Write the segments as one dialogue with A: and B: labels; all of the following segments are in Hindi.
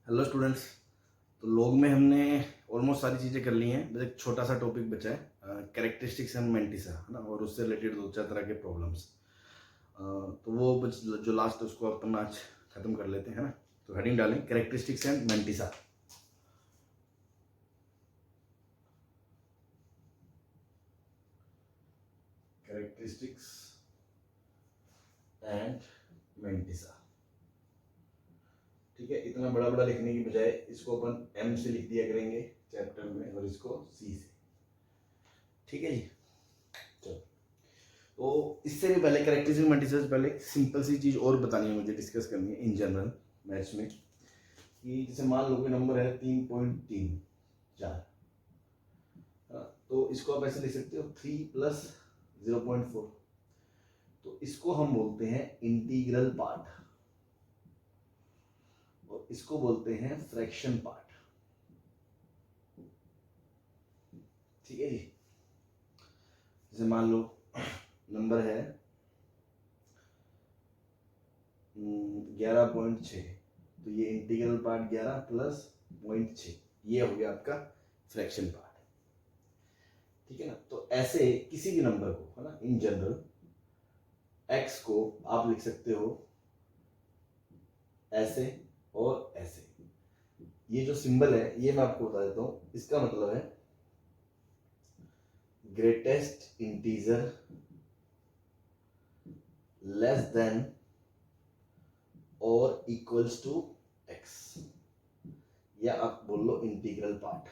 A: Hello students. तो लॉग में हमने ऑलमोस्ट सारी चीज़ें कर ली हैं, बस एक छोटा सा टॉपिक बचा है, कैरेक्टरिस्टिक्स एंड मेंटिसा, है ना, और उससे रिलेटेड दो चार तरह के प्रॉब्लम्स। तो वो बस जो लास्ट उसको अपन आज ख़त्म कर लेते हैं, है ना। तो हेडिंग डालें characteristics and mantissa. Characteristics and mantissa, ठीक है। इतना बड़ा बड़ा लिखने की बजाय इसको अपन एम से लिख दिया करेंगे चैप्टर में और इसको सी से, ठीक है जी। चलो, तो इससे भी पहले कैरेक्टरिस्टिक मेंटिसा से पहले सिंपल सी चीज़ और बतानी है मुझे, डिस्कस करनी है इन जनरल मैथ्स में, कि जैसे मान लो कि नंबर है 3.34, तो इसको आप ऐसे लिख सकते हो 3 + 0.4। तो इसको हम बोलते हैं इंटीग्रल पार्ट और इसको बोलते हैं फ्रैक्शन पार्ट, ठीक है जी। जैसे मान लो नंबर है 11.6, तो ये इंटीग्रल पार्ट 11 + 0.6, ये हो गया आपका फ्रैक्शन पार्ट, ठीक है ना। तो ऐसे किसी भी नंबर को, है ना, इन जनरल x को आप लिख सकते हो ऐसे और ऐसे। ये जो सिंबल है ये मैं आपको बता देता हूं, इसका मतलब है ग्रेटेस्ट इंटीजर लेस देन और इक्वल्स टू x, या आप बोल लो इंटीग्रल पार्ट,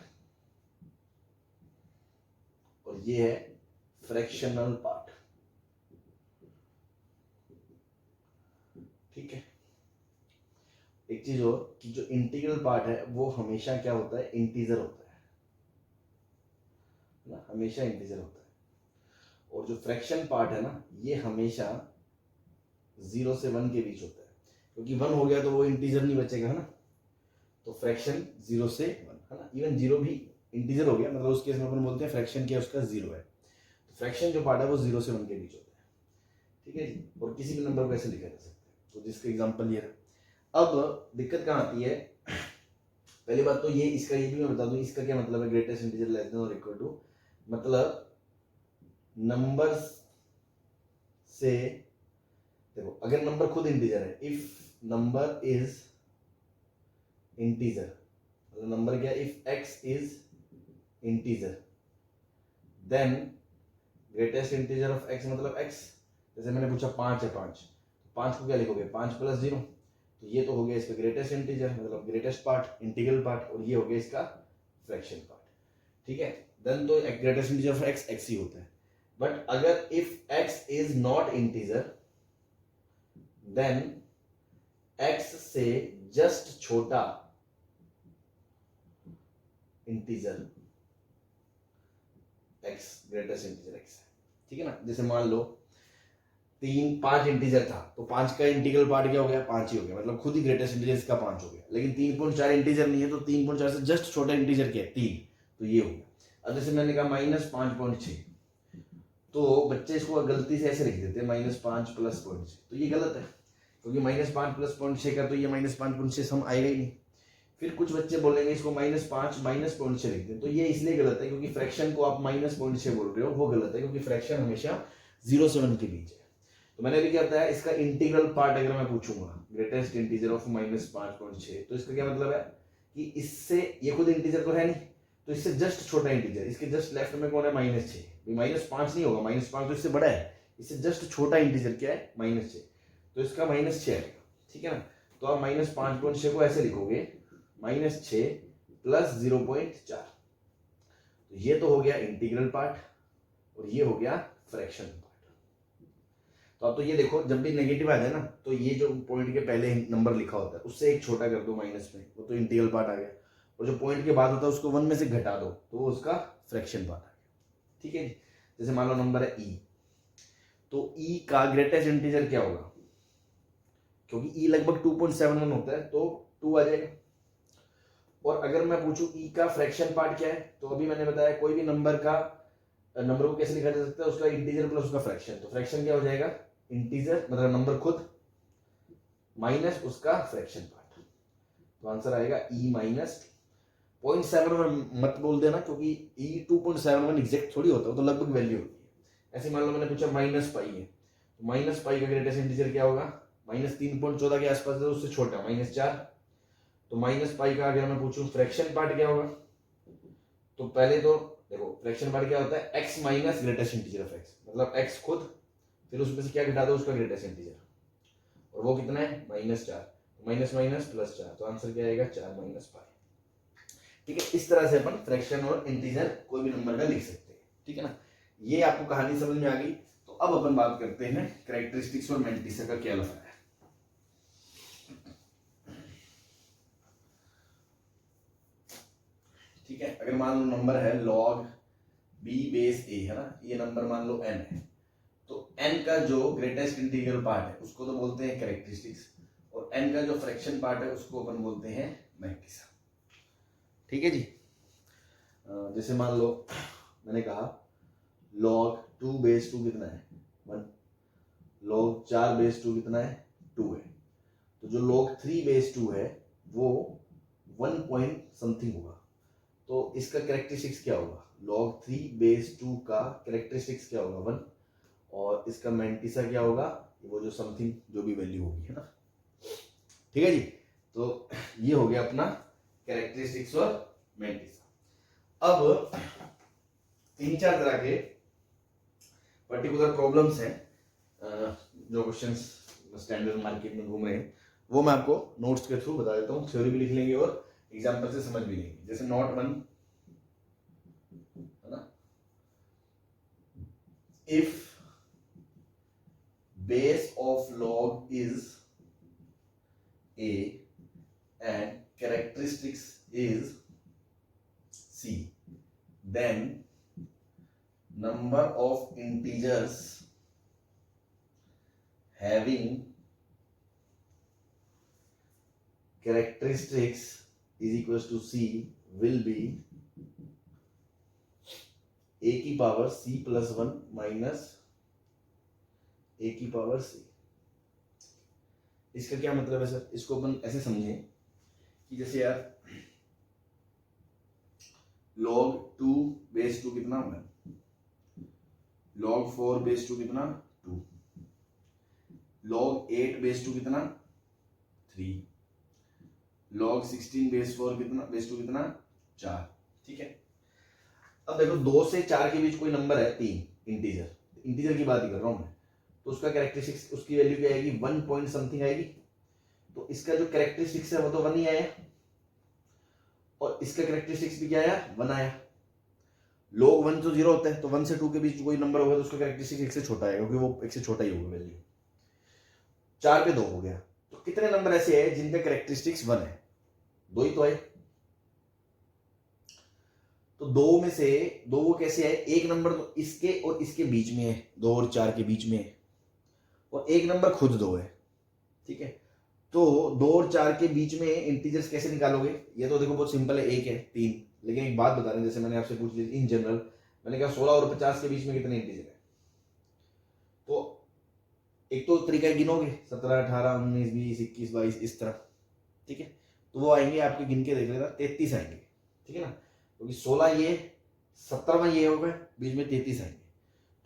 A: और ये है फ्रैक्शनल पार्ट, ठीक है। एक चीज और कि जो इंटीग्रल पार्ट है वो हमेशा क्या होता है, इंटीजर होता है ना, हमेशा इंटीजर होता है। और जो फ्रैक्शन पार्ट है ना, ये हमेशा 0 से 1 के बीच होता है, क्योंकि 1 हो गया तो वो इंटीजर नहीं बचेगा, है ना। तो फ्रैक्शन 0 से 1, है ना, इवन 0 भी इंटीजर हो गया, मतलब उस केस में अपन बोलते हैं फ्रैक्शन क्या उसका 0 है। तो फ्रैक्शन जो पार्ट है वो 0 से 1 के बीच होता है, ठीक है जी। और किसी भी नंबर को ऐसे लिखा जा सकता है, तो जिसका एग्जाम्पल ये रहा। अब दिक्कत कहाँ आती है, पहली बात तो ये, इसका ये भी मैं बता दूं, इसका क्या मतलब है ग्रेटेस्ट इंटीजर लेस देन और इक्वल टू, मतलब नंबर से, देखो अगर नंबर खुद इंटीजर है, इफ नंबर इज इंटीजर, मतलब नंबर क्या, if x is integer then greatest integer of x मतलब x। जैसे मैंने पूछा 5 है, 5 को क्या लिखोगे, 5 + 0, तो ये तो हो गया इसका ग्रेटेस्ट इंटीजर, मतलब ग्रेटेस्ट पार्ट, इंटीग्रल पार्ट, और ये हो गया इसका फ्रैक्शन पार्ट, ठीक है। देन तो greatest integer of x x ही होता है। बट अगर if x is not integer then x से जस्ट छोटा integer x greatest integer x है, ठीक है ना। जैसे मान लो 5 इंटीजर था, तो 5 का इंटीग्रल पार्ट क्या हो गया, 5 ही हो गया, मतलब खुद ही ग्रेटेस्ट इंटीजर इसका 5 हो गया। लेकिन 3.4 इंटीजर नहीं है, तो 3.4 से जस्ट छोटा इंटीजर क्या है, 3, तो ये हो गया। अब जैसे मैंने कहा -5.6, तो बच्चे इसको गलती से ऐसे लिख देते हैं -5 + 0.6, तो ये गलत है, क्योंकि -5 + 0.6 का तो ये -5.6 सम आएगा ही नहीं। फिर कुछ बच्चे बोलेंगे इसको -5 - 0.6 लिख दें, तो ये इसलिए गलत है क्योंकि फ्रैक्शन को आप -0.6 बोल रहे हो, वो गलत है, क्योंकि फ्रैक्शन हमेशा 0 से 1 के बीच है। तो मैंने अभी क्या बताया, इसका इंटीग्रल पार्ट अगर मैं पूछूंगा ग्रेटेस्ट इंटीजर ऑफ -5.6, तो इसका क्या मतलब है कि इससे, ये खुद इंटीजर तो है नहीं, तो इससे जस्ट छोटा इंटीजर, इसके जस्ट लेफ्ट में कौन है, -6, -5 नहीं होगा, -5 तो इससे बड़ा है, इससे जस्ट छोटा इंटीजर क्या है, -6, तो इसका -6 है, ठीक है ना। तो आप -5.6 को ऐसे लिखोगे -6 + 0.4, तो ये तो हो गया इंटीग्रल पार्ट और ये हो गया फ्रैक्शन पार्ट। तो अब तो ये देखो, जब भी नेगेटिव आ जाए ना, तो ये जो पॉइंट के पहले नंबर लिखा होता है उससे एक छोटा कर दो माइनस में, वो तो इंटीग्रल पार्ट आ गया, और जो पॉइंट के बाद होता है उसको 1 में से घटा दो, तो वो उसका फ्रैक्शन पार्ट आ गया, ठीक है जी। जैसे मान लो नंबर है e, तो e का ग्रेटेस्ट इंटीजर क्या होगा, क्योंकि e लगभग 2.71 होता है, तो 2 आ जाएगा। और अगर मैं पूछूं e का फ्रैक्शन पार्ट क्या है, तो अभी मैंने बताया कोई भी नंबर को कैसे लिखा जा सकता है, उसका इंटीजर प्लस उसका फ्रैक्शन, तो फ्रैक्शन क्या हो जाएगा, इंटीजर मतलब नंबर खुद माइनस उसका फ्रैक्शन पार्ट, तो आंसर आएगा e माइनस 0.71 मत बोल देना, क्योंकि e 2.71 एग्जैक्ट थोड़ी होता है, तो लगभग वैल्यू होती है। ऐसे मान लो मैंने पूछा माइनस पाई है, तो माइनस पाई का ग्रेटेस्ट इंटीजर क्या होगा, माइनस 3.14 के आसपास है, तो उससे छोटा माइनस 4। तो माइनस पाई का अगर मैं पूछूं फ्रैक्शन पार्ट क्या होगा, तो पहले तो देखो फ्रैक्शन पार्ट क्या होता है, x minus greatest integer of x, मतलब x खुद फिर उसमें से क्या घटा दो, उसका ग्रेटेस्ट इंटीजर, और वो कितना है माइनस 4, माइनस माइनस प्लस 4, तो आंसर क्या आएगा 4 माइनस पाई। ठीक है, इस तरह से अपन फ्रैक्शन और इंटीजर कोई भी नंबर का लिख सकते हैं। ठीक है ना, ये आपको कहानी समझ में आ गई। तो अब अपन बात करते हैं कैरेक्टरिस्टिक्स और मैंटिसा का क्या लफड़ा है। ठीक है, अगर मान लो नंबर है log b बेस a, है ना, ये नंबर मान लो n है, तो n का जो ग्रेटेस्ट इंटीग्रल पार्ट है उसको तो बोलते हैं कैरेक्टरिस्टिक्स, और n का जो फ्रैक्शन पार्ट है उसको अपन बोलते हैं मैंटिसा। ठीक है जी, जैसे मान लो मैंने कहा log 2 बेस 2 कितना है 1, log 4 बेस 2 कितना है 2 है, तो जो log 3 बेस 2 है वो 1 पॉइंट समथिंग होगा, तो इसका कैरेक्टरिस्टिक्स क्या होगा, log 3 बेस 2 का कैरेक्टरिस्टिक्स क्या होगा 1, और इसका मैंटिसा क्या होगा, वो जो समथिंग जो भी वैल्यू होगी, है ना। ठीक है जी, तो ये हो गया अपना कैरेक्टरिस्टिक्स और मैंटिसा। अब 3-4 तरह के पर्टिकुलर प्रॉब्लम्स हैं जो क्वेश्चंस स्टैंडर्ड मार्केट में घूम रहे हैं, वो मैं आपको नोट्स के थ्रू बता देता हूँ, थ्योरी भी लिख लेंगे और एग्जाम्पल से समझ भी लेंगे। जैसे नोट 1, है ना, if base of log is a and characteristics is c, then number of integers having characteristics is equals to c will be a की power c plus 1 minus a की पावर c। इसका क्या मतलब है सर, इसको अपन ऐसे समझें कि जैसे यार log 2 बेस 2 कितना 1, log 4 बेस 2 कितना 2, log 8 बेस 2 कितना 3, log 16 बेस 4 कितना बेस 2 कितना 4। ठीक है, अब देखो 2 से 4 के बीच कोई नंबर है 3 इंटीजर की बात ही कर रहा हूं मैं, तो उसका कैरेक्टरिस्टिक्स उसकी वैल्यू क्या आएगी 1 पॉइंट समथिंग आएगी, तो इसका जो कैरेक्टरिस्टिक्स है वो तो 1 ही आया, और इसका कैरेक्टरिस्टिक्स भी क्या आया 1 आया। log 1 तो 0 होता है, तो 1 से 2 के बीच कोई नंबर होगा तो उसका कैरेक्टरिस्टिक्स 1 से छोटा आएगा, क्योंकि वो 1 से छोटा ही होगा वैल्यू। 4 पे 2 हो गया, तो कितने नंबर ऐसे हैं जिनका कैरेक्टरिस्टिक्स 1 है, 2 ही तो आए। तो 2 में से 2 वो कैसे आए, एक नंबर तो इसके और इसके बीच में है, 2 और 4 के बीच में है, और एक नंबर खुद 2 है। ठीक है, तो 2 और 4 के बीच में इंटीजर्स कैसे निकालोगे, ये तो देखो बहुत सिंपल है, 1 है 3, लेकिन एक बात बता रहे हैं, जैसे मैंने आपसे पूछ ली इन जनरल, मैंने कहा 16 और 50 के बीच में कितने इंटीजर है, तो एक तो तरीका गिनोगे 17 18 19 20 21 22 इस तरह। ठीक है, तो वो आएंगे आपके गिन के देख लेना 33 आएंगे। ठीक है ना, क्योंकि 16 ये 17वां ये होगा, बीच में 33 आएंगे,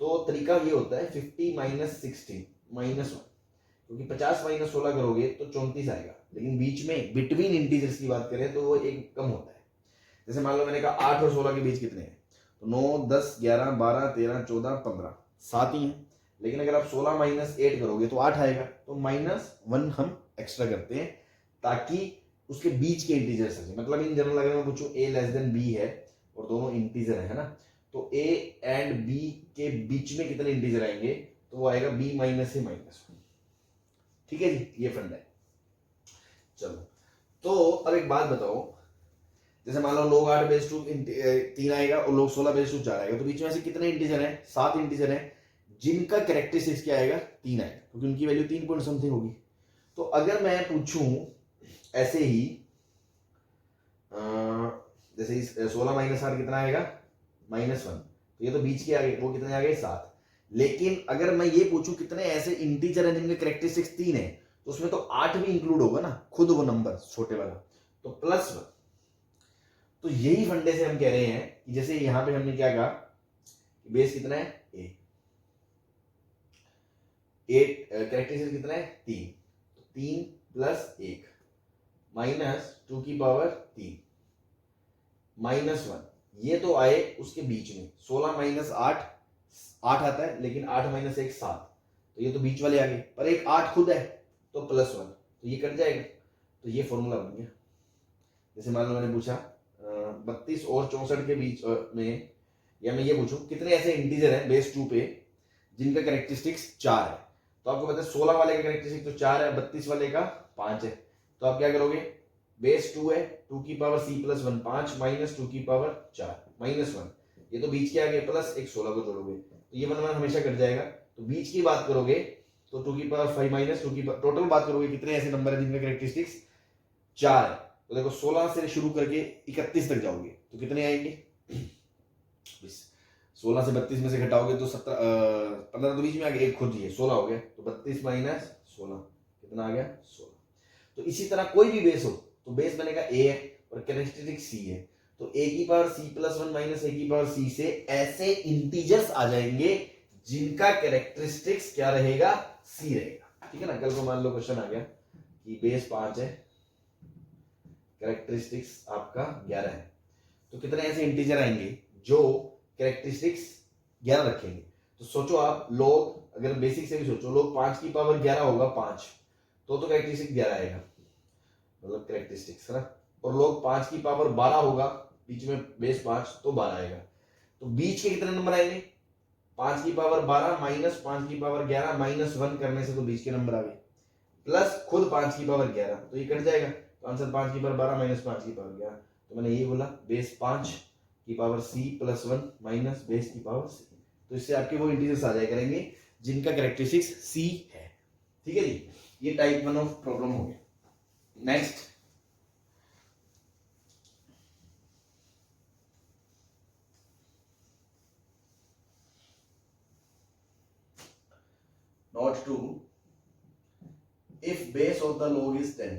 A: तो तरीका ये होता है 50 माइनस 16 माइनस 1, क्योंकि 50 माइनस 16 करोगे तो 34 आएगा, लेकिन बीच में बिटवीन इंटीजर्स की बात करें तो वो एक कम होता है। जैसे मान लो मैंने कहा 8 और 16 के बीच कितने हैं, तो 9 10 11 12 13 14 15 7 ही हैं, लेकिन अगर आप 16 माइनस 8 करोगे तो 8 आएगा, तो -1 हम एक्स्ट्रा करते हैं ताकि उसके बीच के इंटीजर्स आ जाए। मतलब इन जनरल अगर मैं पूछूं a लेस देन b है और दोनों इंटीजर है ना, तो a एंड b के बीच में कितने इंटीजर आएंगे, तो वो आएगा b माइनस a माइनस 1। ठीक है जी, ये फंडा है। चलो, तो अब एक बात बताओ, जैसे मान लो log 8 बेस 2 3 आएगा और log 16 बेस 2 4 आएगा, तो बीच में ऐसे कितने इंटीजर हैं, 7 इंटीजर हैं, जिनका कैरेक्टरिस्टिक्स क्या आएगा 3 आएगा, क्योंकि उनकी वैल्यू 3 पॉइंट समथिंग होगी। तो अगर मैं पूछूं ऐसे ही जैसे 16 माइनस 8 कितना आएगा -1, तो ये तो बीच के आ गए, वो कितने आ गए 7। लेकिन अगर मैं ये पूछूं कितने ऐसे इंटीजर हैं जिनके कैरेक्टरिस्टिक्स 3 है, तो उसमें तो 8 भी इंक्लूड होगा ना, खुद वो नंबर छोटे वाला, तो +1। तो यही फंडे से हम कह रहे हैं कि जैसे यहां पे हमने क्या कहा, बेस कितना है a, कैरेक्टरिस्टिक कितना है 3, तो 3 + 1 -2 की पावर 3 -1, ये तो आए उसके बीच में। 16 - 8 8 आता है, लेकिन 8 - 1 7, तो ये तो बीच वाले आ गए, पर एक 8 खुद है तो +1, तो ये कट जाएगा। तो ये फॉर्मूला बन गया। जैसे मान लो मैंने पूछा 32 और 64 के बीच में, या मैं ये पूछूं कितने ऐसे इंटीजर हैं बेस 2 पे जिनका कैरेक्टरिस्टिक्स 4 है, तो आपको पता है 16 वाले का कैरेक्टरिस्टिक तो 4 है, 32 वाले का 5 है। तो आप क्या करोगे, बेस 2 है, 2 की पावर c + 1 5 -2 की पावर 4 -1, ये तो बीच के आगे प्लस एक 16 को जोड़ोगे, तो ये 1 हमेशा कट जाएगा। तो बीच की बात करोगे तो 2 की पावर 5 -2 की टोटल बात करोगे कितने ऐसे नंबर है जिनका कैरेक्टरिस्टिक्स 4 है, तो देखो 16 से शुरू करके 31 तक जाओगे तो कितने आएंगे, 16 से 32 में से घटाओगे तो 15 तो बीच में आ गया, एक खुद ही है 16 हो गया, तो 32 - 16 कितना आ गया 16। तो इसी तरह कोई भी बेस हो तो बेस बनेगा a है और कैरेक्टरिस्टिक c है, तो a की पावर c + 1 - a की पावर c से ऐसे इंटीजर्स आ जाएंगे जिनका कैरेक्टरिस्टिक्स क्या रहेगा c रहेगा। ठीक है ना, कल को मान लो क्वेश्चन आ गया कि बेस 5 है, कैरेक्टरिस्टिक्स आपका 11 है, तो कितने ऐसे इंटीजर आएंगे जो कैरेक्टरिस्टिक्स 11 रखेंगे। तो सोचो आप लोग, अगर बेसिक से भी सोचो, लोग 5 की पावर 11 होगा 5, तो कैरेक्टरिस्टिक 11 आएगा, मतलब कैरेक्टरिस्टिक्स है ना। और लोग 5 की पावर 12 होगा, बीच में बेस 5 तो 12 आएगा। तो बीच के कितने नंबर आएंगे, 5 की पावर 12 - 5 की पावर 11 -1 करने से तो बीच के नंबर आ गए, प्लस खुद 5 की पावर 11, तो ये कट जाएगा। तो आंसर 5 की पावर 12 - 5 की पावर 11। तो मैंने ये बोला बेस 5 की पावर c + 1 माइनस बेस की पावर c, तो इससे आपके वो इंटीजर्स आ जाया करेंगे जिनका कैरेक्टरिस्टिक्स c है। ठीक है जी, ये टाइप 1 ऑफ प्रॉब्लम हो गया। Next, note 2, if base of the log is 10,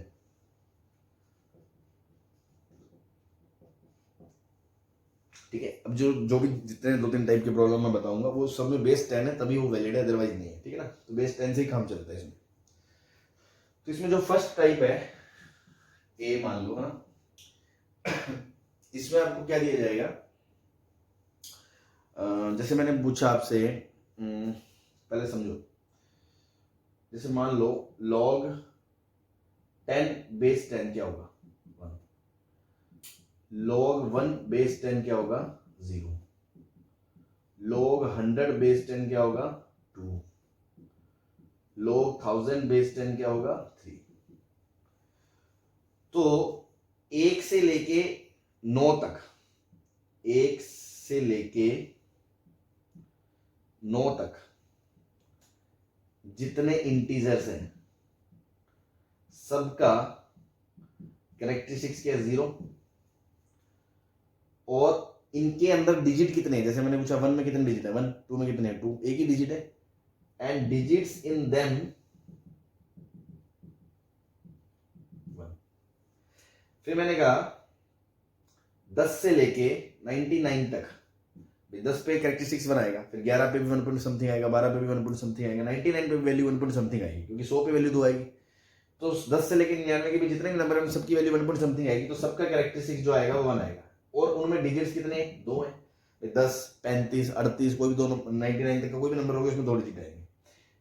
A: ठीक है। अब जो भी जितने 2-3 टाइप के प्रॉब्लम मैं बताऊंगा वो सब में बेस 10 है तभी वो वैलिड है, अदरवाइज नहीं है। ठीक है ना, तो बेस 10 से ही काम चलता है इसमें। तो इसमें जो फर्स्ट टाइप है ए मान लो, है ना, इसमें आपको क्या दिया जाएगा, जैसे मैंने पूछा आपसे, पहले समझो, जैसे मान लो log 10 बेस 10 क्या होगा 1, log 1 बेस 10 क्या होगा 0, log 100 बेस 10 क्या होगा 2, log 1000 बेस 10 क्या होगा 3। तो 1 से लेके 9 तक, 1 से लेके 9 तक जितने इंटीजर्स हैं सबका कैरेक्टरिस्टिक्स क्या है 0, और इनके अंदर डिजिट कितने हैं, जैसे मैंने पूछा 1 में कितने डिजिट है 1, 2 में कितने हैं 2, एक ही डिजिट है, एंड डिजिट्स इन देम 1। फिर मैंने कहा 10 से लेके 99 तक, 10 पे कैरेक्टरिस्टिक्स 1 आएगा, फिर 11 पे भी 1 पॉइंट समथिंग आएगा, 12 पे भी 1 पॉइंट समथिंग आएगा, 99 पे भी वैल्यू 1 पॉइंट समथिंग आएगी, क्योंकि 100 पे वैल्यू 2 आएगी। तो 10 से लेके 99 के भी जितने भी नंबर है सबकी वैल्यू 1 पॉइंट समथिंग आएगी, तो सबका कैरेक्टरिस्टिक्स जो आएगा वो 1 आएगा, और उनमें डिजिट्स कितने 2 हैं, 10 35 38 कोई भी दोनों 99 तक का कोई भी नंबर होगा उसमें 2 डिजिट आएंगे।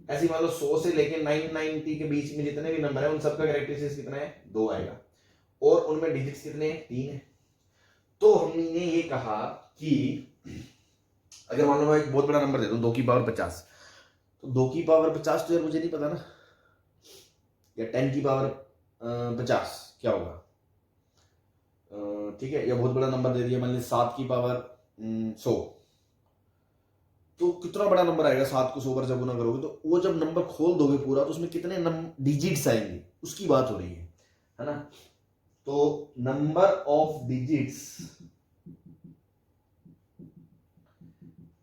A: ऐसे मान लो 100 से लेके 990 के बीच में जितने भी नंबर है उन सबका कैरेक्टरिस्टिक्स कितना है 2 आएगा, और उनमें डिजिट्स कितने 3 है। तो हमने ये कहा कि अगर मान लो मैं एक बहुत बड़ा नंबर दे दूं 2 की पावर 50, तो 2 की पावर 50 तो यार मुझे नहीं पता ना, या 10 की पावर 50 क्या होगा, ठीक है, या बहुत बड़ा नंबर दे दिया मान लीजिए 7 की पावर 100, तो कितना बड़ा नंबर आएगा, 7 को 100 बार जब गुना करोगे तो वो जब नंबर खोल दोगे पूरा तो उसमें कितने डिजिट्स आएंगे उसकी बात हो रही है ना। तो number of digits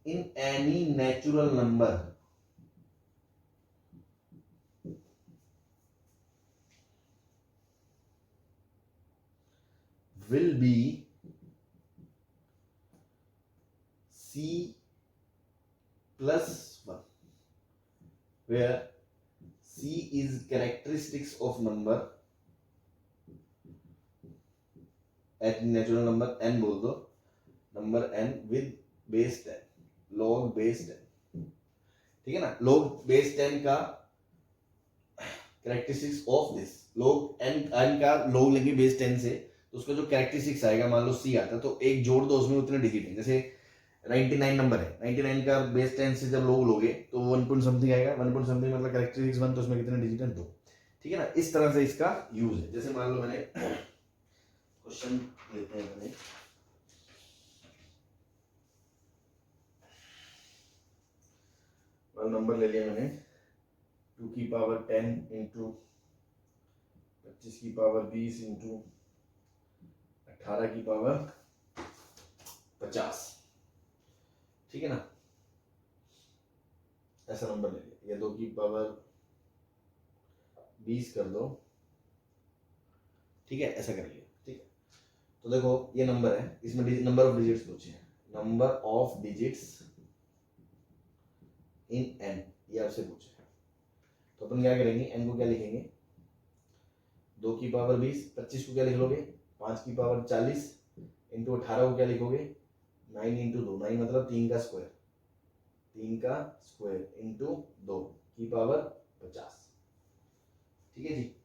A: in any natural number will be c plus 1, where c is characteristics of number natural number n बोल दो, number n with base 10, log base 10, ठीक है ना। log base 10 का characteristics of this, log n का log लेंगे बेस 10 से, तो उसका जो कैरेक्टरिस्टिक्स आएगा, मान लो c आता है तो एक जोड़ दो, उसमें उतने डिजिट है। जैसे 99 नंबर है, 99 का बेस 10 से जब log लोगे तो 1 पॉइंट समथिंग आएगा, 1 पॉइंट समथिंग मतलब कैरेक्टरिस्टिक्स 1, तो उसमें कितने डिजिट है, 2, ठीक है ना। इस तरह से इसका यूज है। जैसे मान लो मैंने क्वेश्चन लेते हैं, मैंने नंबर ले लिया मैंने 2 की पावर 10 इंटू 25 की पावर 20 इंटू 18 की पावर 50, ठीक है ना। ऐसा नंबर ले लिया, या 2 की पावर 20 कर दो, ठीक है, ऐसा कर लिया, ठीक है। तो देखो ये नंबर है, इसमें नंबर ऑफ डिजिट्स पूछे, number of digits in n, ये आपसे पूछे। तो अपन क्या करेंगे, n को क्या लिखेंगे, 2 की पावर 20, 25 को क्या लिख लोगे, 5 की पावर 40 इंटू 18 को क्या लिखोगे, 9 इंटू 2, 9 मतलब 3 का स्क्वायर, 3 का स्क्वायर इंटू 2 की पावर 50, ठीक है जी,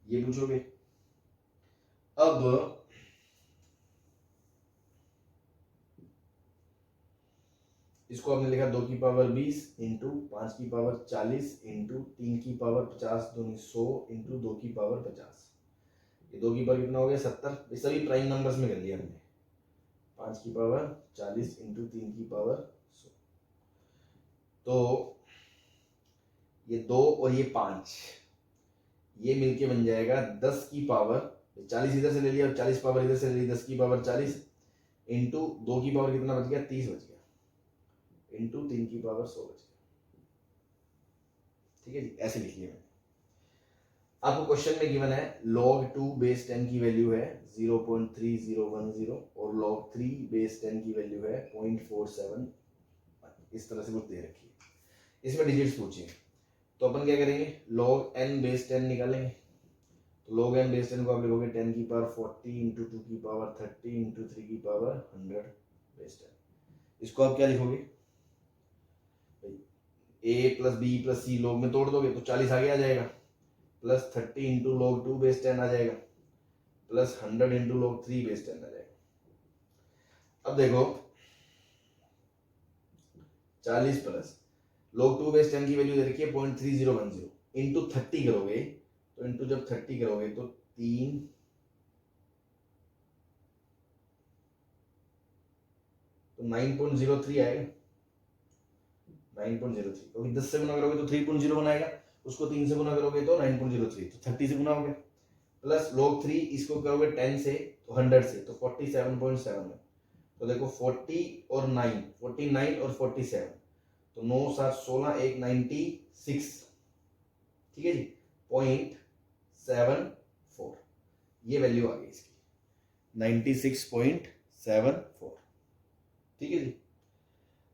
A: ये पूछोगे। अब इसको आपने लिखा 2 की पावर 20 इंटू 5 की पावर 40 इंटू 3 की पावर 50 दूनी 100 इंटू 2 की पावर 50, ये 2 की पावर कितना हो गया, 70। ये सभी प्राइम नंबर्स में कर लिया हमने, 5 की पावर 40 इंटू 3 की पावर 100, तो ये 2 और ये 5, ये मिलके बन जाएगा 10 की पावर 40, इधर से ले लिया और 40 पावर इधर से ले ली, 10 की पावर 40 इंटू 2 की पावर कितना बच गया, 30 बच गया, इंटू 3 की पावर 100 बच गया, ठीक है जी। ऐसे लिख लिया मैंने। आपको क्वेश्चन में गिवन है log 2 बेस 10 की वैल्यू है 0.3010 और log 3 बेस 10 की वैल्यू है 0.47, इस तरह से कुछ दे रखी है। इसमें डिजिट्स पूछिए, तो अपन क्या करेंगे, log n बेस 10 निकालेंगे। तो log n बेस 10 को आप लिखोगे 10 की पावर 40 इंटू 2 की पावर 30 इंटू 3 की पावर 100 बेस 10। इसको आप क्या लिखोगे, a plus B plus C log में तोड़ दोगे तो 40 आगे आ जाएगा, प्लस 30 इंटू log 2 बेस 10 आ जाएगा, प्लस 100 इंटू log 3 बेस 10 आ जाएगा। अब देखो 40 प्लस log 2 बेस 10 की वैल्यू दे रखी है 0.3010 इंटू 30 करोगे, तो इंटू जब 30 करोगे तो 3 तो 9.03 आएगा, 9.03, क्योंकि 10 से गुना करोगे तो 3.01 आएगा, उसको 3 से गुना करोगे तो 9.03, तो 30 से गुना हो गया, प्लस log 3 इसको करोगे 10 से तो 100 से, तो 47.7 है। तो देखो 40 और 9, 49 और 47, तो 9 7 16 1 96, ठीक है जी, 0.74, ये वैल्यू आ गई इसकी 96.74, ठीक है जी।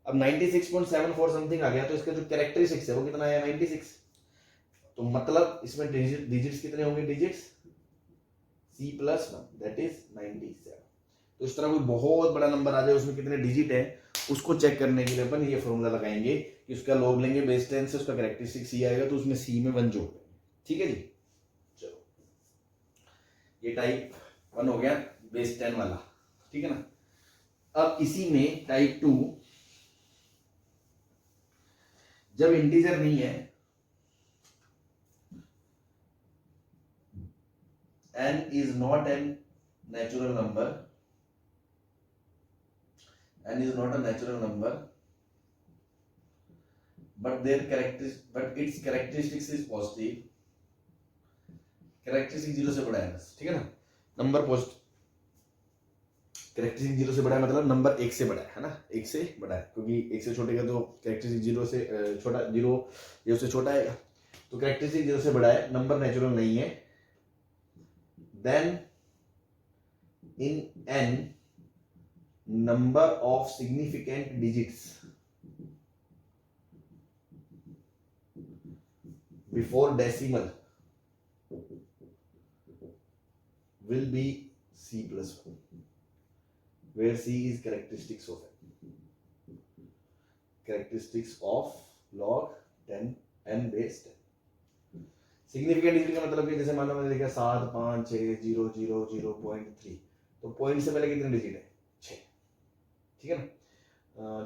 A: अब 96.74 समथिंग आ गया, तो इसका जो कैरेक्टरिस्टिक्स है वो कितना आया, 96, तो मतलब इसमें डिजिट्स कितने होंगे, digits c plus 1 that is 97। तो इस तरह कोई बहुत बड़ा नंबर आ जाए उसमें कितने डिजिट है, उसको चेक करने के लिए अपन ये फॉर्मूला लगाएंगे कि उसका log लेंगे बेस 10 से, उसका कैरेक्टरिस्टिक c आएगा, तो उसमें c में 1 जोड़ देंगे, ठीक है जी। चलो ये टाइप 1 हो गया बेस 10 वाला, ठीक है ना। अब इसी में टाइप 2, जब इंटीजर नहीं है, n is not a natural number, n is not a natural number, but its characteristics is positive, characteristic 0 से बड़ा है बस, ठीक है ना। नंबर पोस्ट कैरेक्टरिस्टिक 0 से बड़ा है मतलब नंबर 1 से बड़ा है ना, 1 से बड़ा है, क्योंकि 1 से छोटे का तो कैरेक्टरिस्टिक 0 से छोटा, 0 से छोटा है, तो कैरेक्टरिस्टिक 0 से बड़ा है, नंबर नेचुरल नहीं है, then in n number of significant digits before decimal will be c plus 1, where c is characteristics of log 10 n base 10. Significant digit का मतलब कि जैसे मान लो मैंने लिखा 7 5 6 0 0 0.3, तो पॉइंट से पहले कितने डिजिट है 6, ठीक है ना।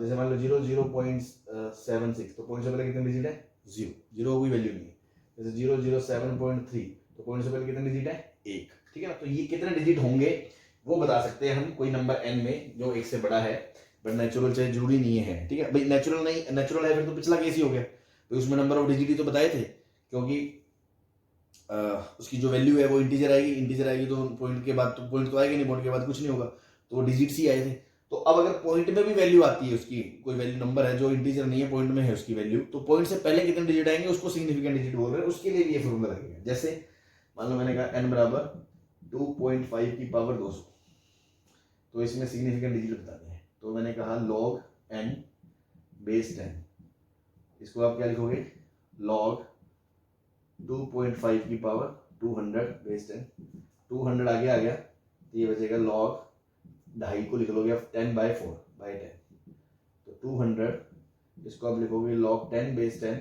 A: जैसे मान लो 0.76, तो पॉइंट से पहले कितने डिजिट है 0, 0 कोई वैल्यू नहीं है। जैसे 007.3, तो पॉइंट से पहले कितने डिजिट है 1, ठीक है ना। तो ये कितने डिजिट होंगे वो बता सकते हैं हम कोई नंबर n में जो 1 से बड़ा है, बट नेचुरल चाहे जरूरी नहीं है, ठीक है भाई। नेचुरल नहीं, नेचुरल है फिर तो पिछला केस ही हो गया, तो उसमें नंबर ऑफ डिजिट ही तो बताए थे, क्योंकि उसकी जो वैल्यू है वो इंटीजर आएगी तो पॉइंट के बाद तो पॉइंट तो आएगा नहीं, पॉइंट के बाद कुछ नहीं होगा, तो वो डिजिट्स ही आए थे। तो अब अगर पॉइंट में भी वैल्यू आती है, उसकी कोई वैल्यू नंबर है जो इंटीजर नहीं है, पॉइंट में है उसकी वैल्यू, तो पॉइंट से पहले कितने डिजिट आएंगे उसको सिग्निफिकेंट डिजिट बोल रहे हैं। उसके लिए भी ये फॉर्मूला लगेगा। जैसे मान लो मैंने कहा n बराबर 2.5 की पावर 200, तो इसमें सिग्निफिकेंट डिजिट बताते हैं, तो मैंने कहा log n बेस 10, इसको आप क्या लिखोगे log 2.5 की पावर 200 बेस 10, 200 आगे आ गया तो ये बचेगा log 2.5 को लिख लोगे आप 10/4/10, तो 200, इसको आप लिखोगे log 10 बेस 10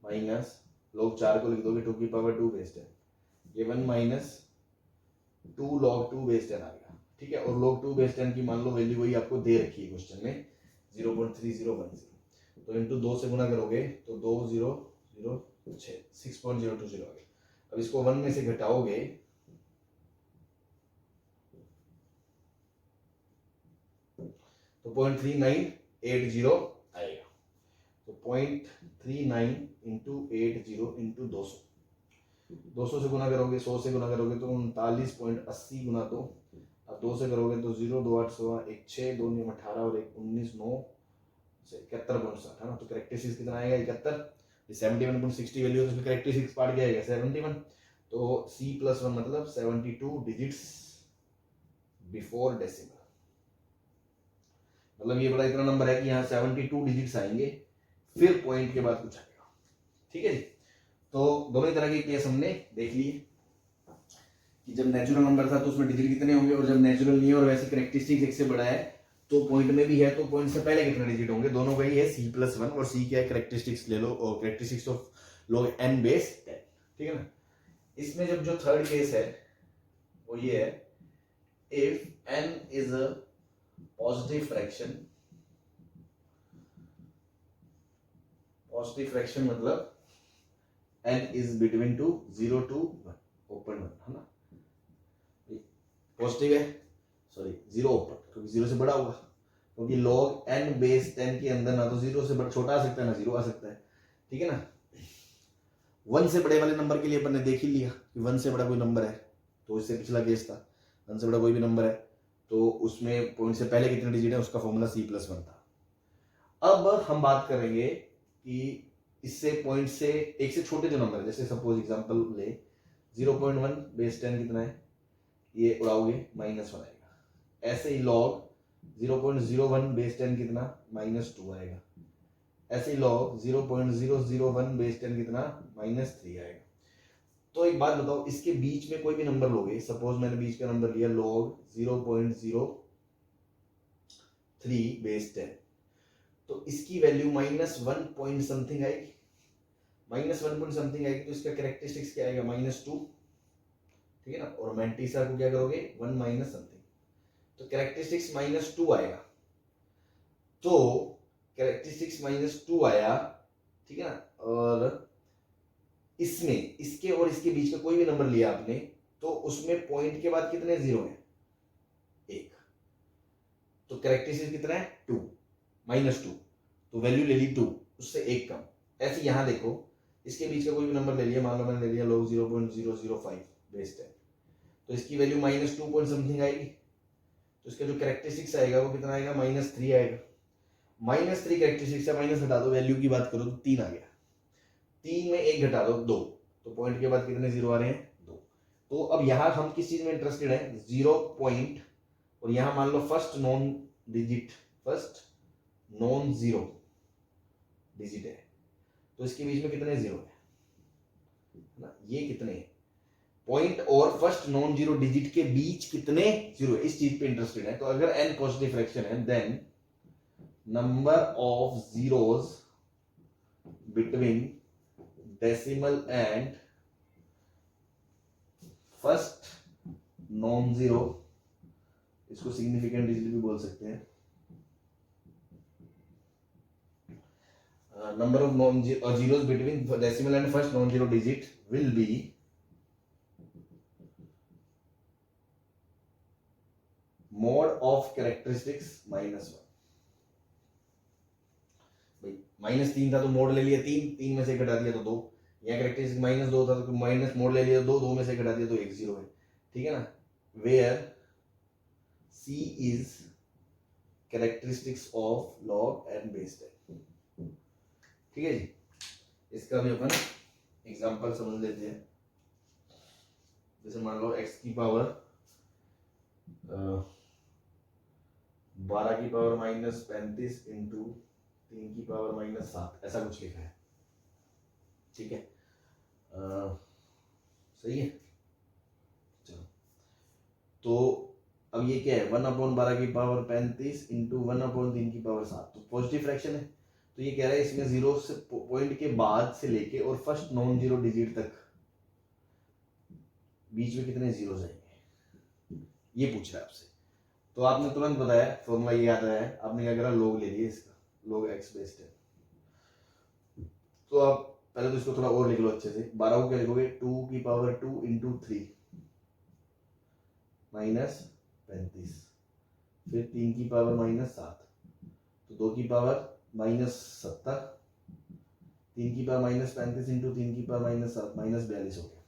A: माइनस log 4 को लिख दोगे 2 की पावर 2 बेस 10, ये 1 माइनस 2 log 2 बेस 10 आ गया, ठीक है। और log 2 बेस 10 की मान लो वैल्यू वही आपको दे रखी है क्वेश्चन में 0.3010, तो इनटू 2 से गुना करोगे तो 6.020 आ गया। अब इसको 1 में से घटाओगे तो 0.3980 आएगा, तो 0.39 इंटू 80 इंटू 200 से गुना करोगे, 100 से गुना करोगे तो 39.80 गुना 2, अब 2 से करोगे तो 0 2 8 16 1 6 2 9 18 और 1 19 9 से 71.60 है ना। तो करेक्टरिस्टिक्स कितना आएगा 71, 71.60 वैल्यू है तो करेक्टरिस्टिक्स पार्ट क्या आएगा 71, तो c+1 मतलब 72 डिजिट्स बिफोर डेसिमल, मतलब ये बड़ा इतना नंबर है कि यहाँ 72 डिजिट्स आएंगे फिर पॉइंट के बाद कुछ आएगा, ठीक है जी। तो दोनों तरह के केस हमने देख लिए कि जब नेचुरल नंबर था तो उसमें डिजिट कितने होंगे, और जब नेचुरल नहीं है और वैसे करेक्टरिस्टिक्स 1 से बड़ा है तो पॉइंट में भी है तो पॉइंट से पहले कितने डिजिट होंगे, दोनों का ही है c+1, और c क्या है करेक्टरिस्टिक्स ले लो, और characteristics of log n base 10, ठीक है ना। इसमें जब जो थर्ड केस है वो ये है, if n is a positive fraction मतलब n is between 0 to 1, open 1 है ना, पॉजिटिव है, सॉरी 0 ओपन, क्योंकि 0 से बड़ा होगा, क्योंकि log n बेस 10 के अंदर ना तो 0 से बड़ा छोटा आ सकता है ना 0 आ सकता है, ठीक है ना। 1 से बड़े वाले नंबर के लिए अपन ने देख ही लिया कि 1 से बड़ा कोई नंबर है, तो इससे पिछला केस था 1 से बड़ा कोई भी नंबर है तो उसमें पॉइंट से पहले कितने डिजिट है उसका फॉर्मूला c+1 था। अब हम बात करेंगे कि इससे पॉइंट से 1 से छोटे जो नंबर है, जैसे सपोज एग्जांपल ले 0.1 बेस 10 कितना है, ये उड़ाओगे -1 आएगा, ऐसे ही log 0.01 बेस 10 कितना -2 आएगा, ऐसे ही log 0.001 बेस 10 कितना -3 आएगा। तो एक बात बताओ, इसके बीच में कोई भी नंबर लोगे, सपोज मैंने बीच का नंबर लिया log 0.03 बेस 10, तो इसकी वैल्यू -1 पॉइंट समथिंग आएगी, -1 पॉइंट समथिंग आएगी, तो इसका कैरेक्टरिस्टिक्स क्या आएगा -2, ठीक है ना। और मैंटीसा को क्या करोगे 1 माइनस समथिंग, तो कैरेक्टरिस्टिक्स -2 आएगा, तो कैरेक्टरिस्टिक्स -2 आया, ठीक है ना। और इसमें इसके और इसके बीच का कोई भी नंबर लिया आपने तो उसमें पॉइंट के बाद कितने जीरो हैं 1, तो कैरेक्टरिस्टिक्स कितना है 2 -2, तो वैल्यू ले ली 2, उससे 1 कम। ऐसे यहां देखो इसके बीच का कोई भी नंबर ले लिया, मान लो मैंने ले लिया log 0.005 बेस 10, तो इसकी वैल्यू -2 पॉइंट समथिंग आएगी, तो इसका जो कैरेक्टरिस्टिक्स आएगा वो कितना आएगा -3 आएगा, -3 कैरेक्टरिस्टिक्स से माइनस हटा दो, वैल्यू की बात करो तो 3 आ गया, 3 में 1 घटा दो 2, तो पॉइंट के बाद कितने जीरो आ रहे हैं 2, तो अब यहाँ हम किस चीज में इंटरेस्टेड है, 0 पॉइंट, और यहाँ मान लो फर्स्ट नॉन जीरो डिजिट है, तो इसके बीच में कितने जीरो है ना, ये कितने पॉइंट और फर्स्ट नॉन जीरो डिजिट के बीच कितने जीरो है, इस चीज पे इंटरेस्टेड है। तो अगर n पॉजिटिव फ्रैक्शन है then number of zeros between decimal and first non zero, इसको सिग्निफिकेंट डिजिट भी बोल सकते हैं, number of zeros between decimal and first non-zero digit will be mod of characteristics -1। भाई -3 था तो मोड ले लिया 3 में से घटा दिया तो 2, या कैरेक्टरिस्टिक -2 था तो माइनस मोड ले लिया 2 में से घटा दिया तो 1 0 है, ठीक है ना। Where C is characteristics of log and base 10, ठीक है जी। इसका भी अपन एग्जांपल समझ लेते हैं। जैसे मान लो x की पावर 12 की पावर -35 इंटू 3 की पावर -7, ऐसा कुछ लिखा है, ठीक है। सही है, चलो। तो अब ये क्या है, 1/12 की पावर 35 इंटू 1/3 की पावर 7, तो पॉजिटिव फ्रैक्शन है। तो ये कह रहा है इसमें जीरो से पॉइंट के बाद से लेके और फर्स्ट नॉन जीरो डिजिट तक बीच में कितने जीरो आएंगे, ये पूछ रहा है आपसे। तो आपने तुरंत बताया, फॉर्मूला ये याद आया है, आपने क्या करा, लोग ले लिए इसका, लोग x बेस्ड है। तो आप पहले तो इसको थोड़ा और लिख लो अच्छे से। 12 को क्या लिखोगे, 2 की पावर 2 इंटू 3 -35, फिर 3 की पावर -7, तो 2 की पावर -70, 3 की पावर -35 इंटू 3 की पावर -7 -42 हो गया।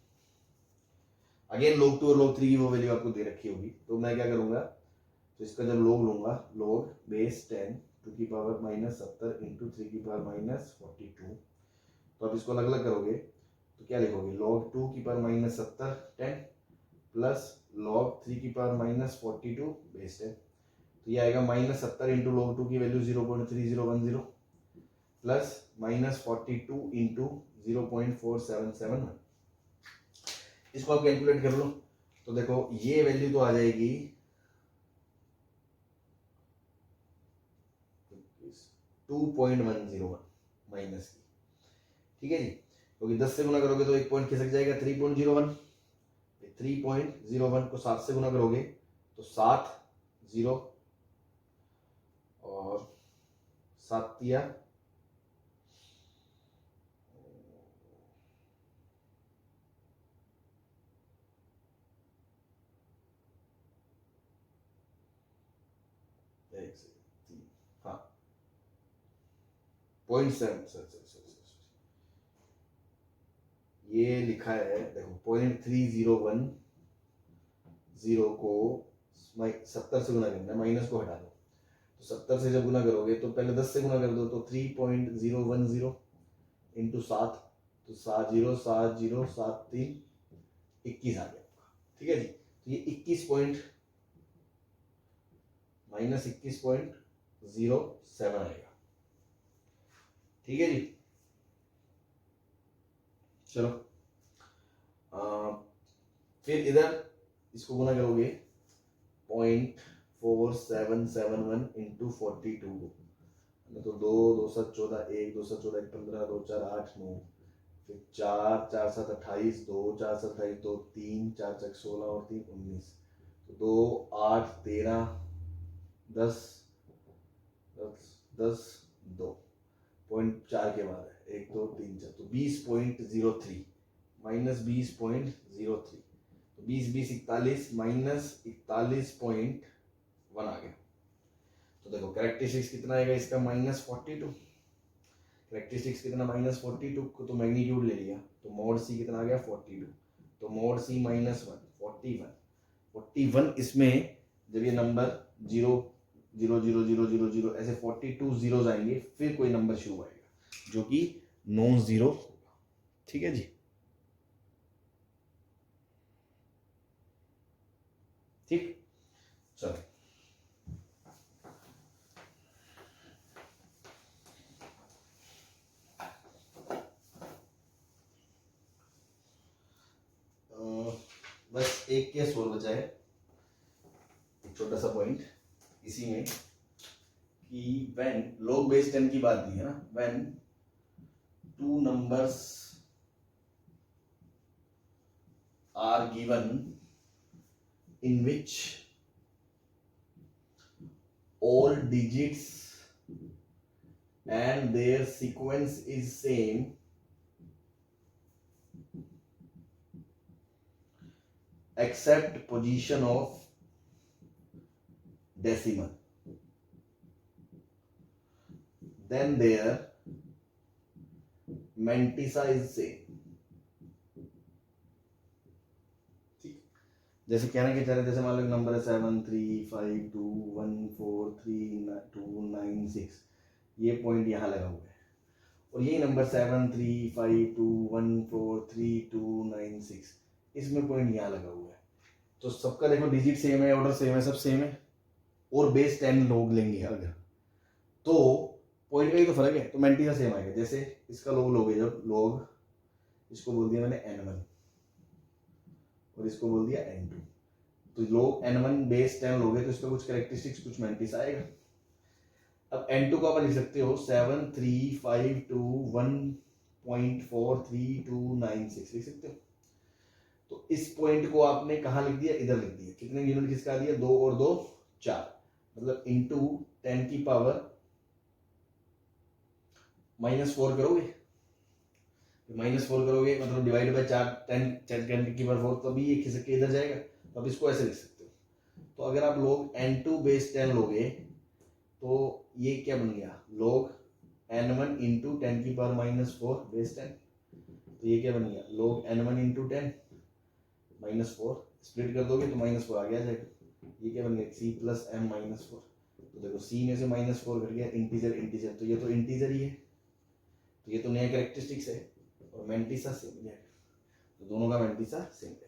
A: अगेन log 2 और log 3 की वो वैल्यू आपको दे रखी होगी, तो मैं क्या करूंगा, तो इसका जब log लूंगा, log बेस 10 2 की पावर -70 इंटू 3 की पावर -42, तो आप इसको अलग अलग करोगे तो क्या लिखोगे, log 2 की पावर -70 10 प्लस log 3 की पावर -42 बेस 10, तो ये आएगा -70 इंटू log 2 की वैल्यू 0.3010 प्लस -42 इंटू 0.4771। इसको आप कैलकुलेट कर लो, तो देखो ये वैल्यू तो आ जाएगी 2.101 माइनस की, ठीक है जी, क्योंकि 10 से गुना करोगे तो एक पॉइंट खिसक जाएगा 3.01, 3.01 को 7 से गुना करोगे तो 7 0 और 7 दिया 3, हाँ 0.7, ये लिखा है देखो 0.3010 को 70 से गुना करना है, माइनस को हटा दो, तो 70 से जब गुना करोगे तो पहले 10 से गुना कर दो, तो 3.010 इंटू 7, तो 7 0 7 0 7 3 21 आ गया आपका, ठीक है जी। तो ये 21.07 आएगा, ठीक है जी। चलो फिर इधर इसको गुना करोगे 0.4771 इंटू 42, तो 2 2 7 14 1 2 7 14 1 15 2 4 8 9, फिर 4 4 7 28 2 4 7 28 2 3 4 4 16 और 3 19, तो 2 8 13 10 10 2 0.4 के बाद है 1 2 3 4, तो 20.03 माइनस 20.03, तो 20 20 41 माइनस 41.1 आ गया। तो देखो कैरेक्टरिस्टिक्स कितना आएगा इसका, -42, कैरेक्टरिस्टिक्स कितना -42 को तो मैग्नीट्यूड ले लिया, तो मोड सी कितना आ गया 42, तो मोड सी -1 41 इसमें जब ये नंबर 0 0 0 0 0 0 ऐसे 42 जीरोस आएंगे, फिर कोई नंबर शुरू आएगा जो कि नॉन जीरो होगा, ठीक है जी। ठीक, चलो बस एक केस और बचा है, एक छोटा सा पॉइंट इसी में कि व्हेन log base 10 की बात दी है ना, when two numbers are given in which all digits and their sequence is same, except position of decimal, then their mantissa is same. ठीक, जैसे कहना क्या चाह रहे, जैसे मान लो नंबर है 73521439296, ये पॉइंट यहाँ लगा हुआ है और यही नंबर 73521439296, इसमें पॉइंट यहाँ लगा हुआ है। तो सबका देखो डिजिट सेम है, ऑर्डर सेम है, सब सेम है और बेस 10 लोग लेंगे अगर, तो पॉइंट का ही तो फर्क है, तो मैंटीसा सेम आएगा। जैसे इसका लोग लोगे, जब लोग इसको बोल दिया मैंने n1 और इसको बोल दिया n2, तो लोग n1 बेस 10 लोगे तो इसका कुछ कैरेक्टरिस्टिक्स कुछ मैंटीसा आएगा। अब n2 को आप लिख सकते हो 73521.43296 लिख सकते हो। तो इस पॉइंट को आपने कहाँ लिख दिया, इधर लिख दिया। कितने यूनिट किसका दिया, 2 और 2 4, मतलब इंटू 10 की पावर -4 करोगे, -4 करोगे मतलब डिवाइड बाय 4, 10 की पावर 4, तभी ये खिसक के इधर जाएगा। तो अब इसको ऐसे लिख सकते हो। तो अगर आप लोग n2 बेस 10 लोगे तो ये क्या बन गया, लोग n1 इंटू 10 की पावर -4 बेस 10, तो ये क्या बन गया, लोग n1 इंटू 10 -4, स्प्लिट कर दोगे तो -4 आगे आ जाएगा। ये क्या बन गया, c प्लस m -4, तो देखो c में से -4 घट गया, इंटीजर इंटीजर, तो ये तो इंटीजर ही है, तो ये तो नया कैरेक्टरिस्टिक्स है और मैंटीसा सेम जाएगा, तो दोनों का मैंटीसा सेम जाएगा।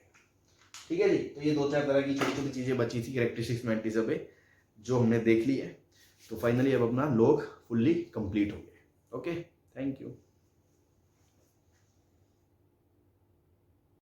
A: ठीक है जी, तो ये 2-4 तरह की छोटी छोटी चीजें बची थी कैरेक्टरिस्टिक्स मैंटीसा पे, जो हमने देख ली है। तो फाइनली अब अपना लॉग फुल्ली कंप्लीट हो गया। Okay, thank you.